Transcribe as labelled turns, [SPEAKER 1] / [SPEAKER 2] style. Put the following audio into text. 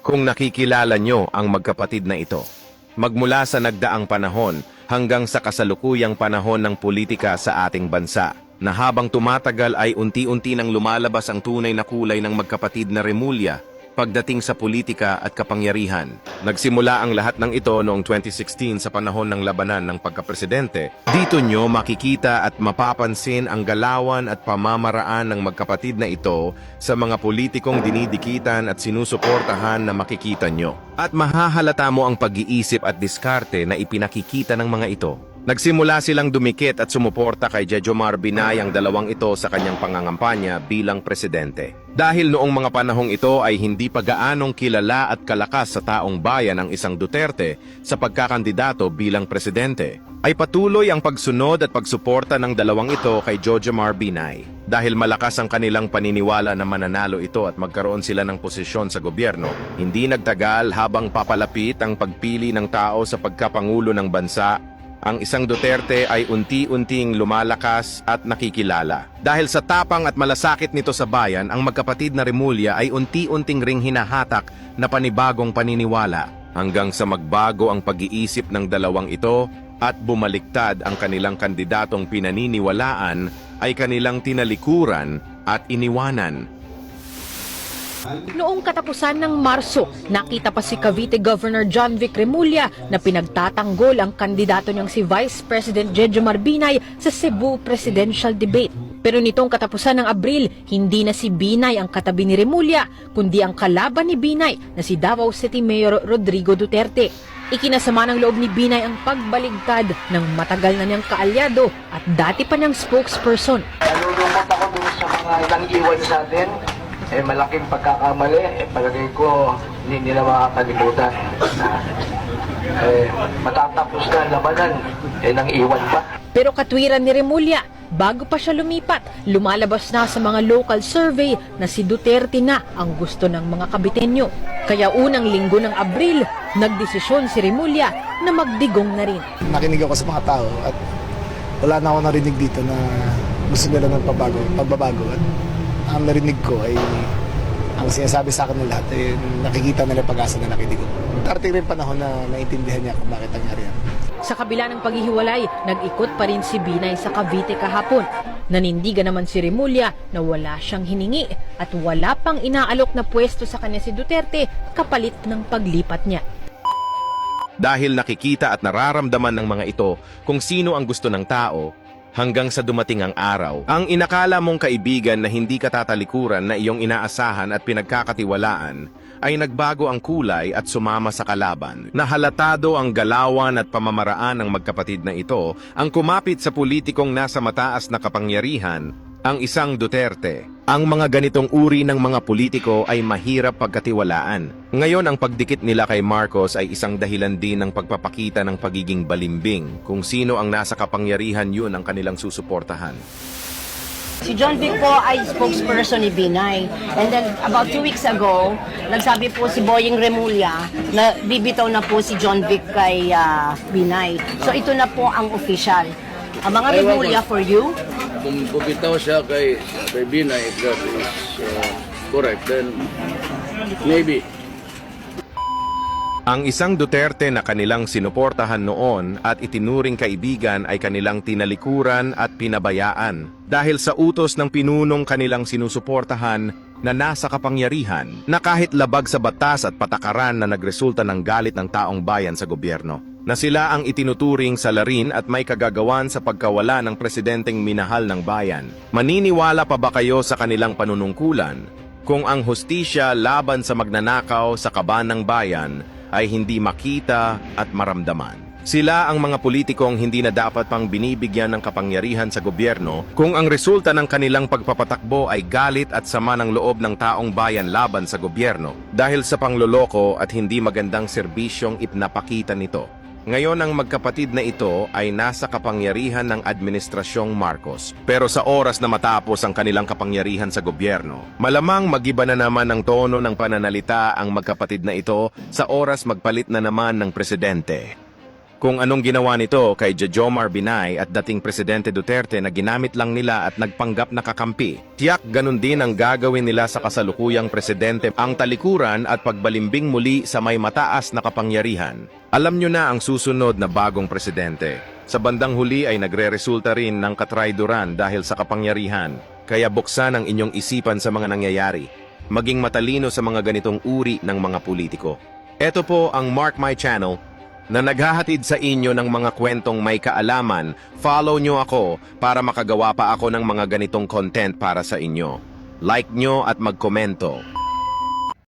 [SPEAKER 1] kung nakikilala nyo ang magkapatid na ito. Magmula sa nagdaang panahon hanggang sa kasalukuyang panahon ng politika sa ating bansa, na habang tumatagal ay unti-unti nang lumalabas ang tunay na kulay ng magkapatid na Remulla pagdating sa politika at kapangyarihan. Nagsimula ang lahat ng ito noong 2016 sa panahon ng labanan ng pagkapresidente. Dito nyo makikita at mapapansin ang galawan at pamamaraan ng magkapatid na ito sa mga politikong dinidikitan at sinusuportahan na makikita nyo. At mahahalata mo ang pag-iisip at diskarte na ipinakikita ng mga ito. Nagsimula silang dumikit at sumuporta kay Jejomar Binay ang dalawang ito sa kanyang pangangampanya bilang presidente. Dahil noong mga panahong ito ay hindi pa gaanong kilala at kalakas sa taong bayan ang isang Duterte sa pagkakandidato bilang presidente, ay patuloy ang pagsunod at pagsuporta ng dalawang ito kay Jejomar Binay. Dahil malakas ang kanilang paniniwala na mananalo ito at magkaroon sila ng posisyon sa gobyerno, hindi nagtagal habang papalapit ang pagpili ng tao sa pagkapangulo ng bansa, ang isang Duterte ay unti-unting lumalakas at nakikilala. Dahil sa tapang at malasakit nito sa bayan, ang magkapatid na Remulla ay unti-unting ring hinahatak na panibagong paniniwala hanggang sa magbago ang pag-iisip ng dalawang ito at bumaliktad ang kanilang kandidatong pinaniniwalaan ay kanilang tinalikuran at iniwanan.
[SPEAKER 2] Noong katapusan ng Marso, nakita pa si Cavite Governor John Vic Remulla na pinagtatanggol ang kandidato niyang si Vice President Jejomar Binay sa Cebu Presidential Debate. Pero nitong katapusan ng Abril, hindi na si Binay ang katabi ni Remulla, kundi ang kalaban ni Binay na si Davao City Mayor Rodrigo Duterte. Ikinasama ng loob ni Binay ang pagbaligtad ng matagal na niyang kaalyado at dati pa niyang spokesperson.
[SPEAKER 3] Nalulungkot ako dun sa mga ilang iwan sa atin. Malaking pagkakamali, palagay ko hindi nila makakalimutan. Matatapos na ang labanan, nang iwan pa.
[SPEAKER 2] Pero katwiran ni Remulla, bago pa siya lumipat, lumalabas na sa mga local survey na si Duterte na ang gusto ng mga Kabitenyo. Kaya unang linggo ng Abril, nagdesisyon si Remulla na magdigong na rin.
[SPEAKER 4] Nakinig ako sa mga tao at wala na ako narinig dito na gusto nila ng pagbabago. At ang narinig ko ay ang sinasabi sa akin ng lahat ay nakikita nila pag-asa na nakinig ko. Darating rin panahon na naintindihan niya kung bakit nangyari yan.
[SPEAKER 2] Sa kabila ng paghihiwalay, nag-ikot pa rin si Binay sa Cavite kahapon. Nanindigan naman si Remulla na wala siyang hiningi at wala pang inaalok na pwesto sa kanya si Duterte kapalit ng paglipat niya.
[SPEAKER 1] Dahil nakikita at nararamdaman ng mga ito kung sino ang gusto ng tao, hanggang sa dumating ang araw, ang inakala mong kaibigan na hindi ka tatalikuran na iyong inaasahan at pinagkakatiwalaan, ay nagbago ang kulay at sumama sa kalaban. Nahalatado ang galawan at pamamaraan ng magkapatid na ito ang kumapit sa politikong nasa mataas na kapangyarihan, ang isang Duterte. Ang mga ganitong uri ng mga politiko ay mahirap pagkatiwalaan. Ngayon ang pagdikit nila kay Marcos ay isang dahilan din ng pagpapakita ng pagiging balimbing. Kung sino ang nasa kapangyarihan, yun ang kanilang susuportahan.
[SPEAKER 5] Si John Vic po ay spokesperson ni Binay. And then about 2 weeks ago, nagsabi po si Boying Remulla na bibitaw na po si John Vic kay Binay. So ito na po ang official. Ang mga Remulla for you.
[SPEAKER 6] Kung bumitaw siya kay Binay, if that is correct, then maybe.
[SPEAKER 1] Ang isang Duterte na kanilang sinuportahan noon at itinuring kaibigan ay kanilang tinalikuran at pinabayaan dahil sa utos ng pinunong kanilang sinusuportahan na nasa kapangyarihan na kahit labag sa batas at patakaran na nagresulta ng galit ng taong bayan sa gobyerno, na sila ang itinuturing sa larin at may kagagawan sa pagkawala ng presidenteng minahal ng bayan. Maniniwala pa ba kayo sa kanilang panunungkulan kung ang hustisya laban sa magnanakaw sa kaban ng bayan ay hindi makita at maramdaman? Sila ang mga politikong hindi na dapat pang binibigyan ng kapangyarihan sa gobyerno kung ang resulta ng kanilang pagpapatakbo ay galit at sama ng loob ng taong bayan laban sa gobyerno dahil sa pangloloko at hindi magandang serbisyong ipinapakita nito. Ngayon ang magkapatid na ito ay nasa kapangyarihan ng Administrasyong Marcos. Pero sa oras na matapos ang kanilang kapangyarihan sa gobyerno, malamang magiba na naman ang tono ng pananalita ang magkapatid na ito sa oras magpalit na naman ng presidente. Kung anong ginawa nito kay Jejomar Binay at dating Presidente Duterte na ginamit lang nila at nagpanggap na kakampi, tiyak ganun din ang gagawin nila sa kasalukuyang presidente, ang talikuran at pagbalimbing muli sa may mataas na kapangyarihan. Alam nyo na ang susunod na bagong presidente. Sa bandang huli ay nagre-resulta rin ng katrayduran dahil sa kapangyarihan. Kaya buksan ang inyong isipan sa mga nangyayari. Maging matalino sa mga ganitong uri ng mga politiko. Ito po ang Mark My Channel na naghahatid sa inyo ng mga kwentong may kaalaman. Follow nyo ako para makagawa pa ako ng mga ganitong content para sa inyo. Like nyo at magkomento.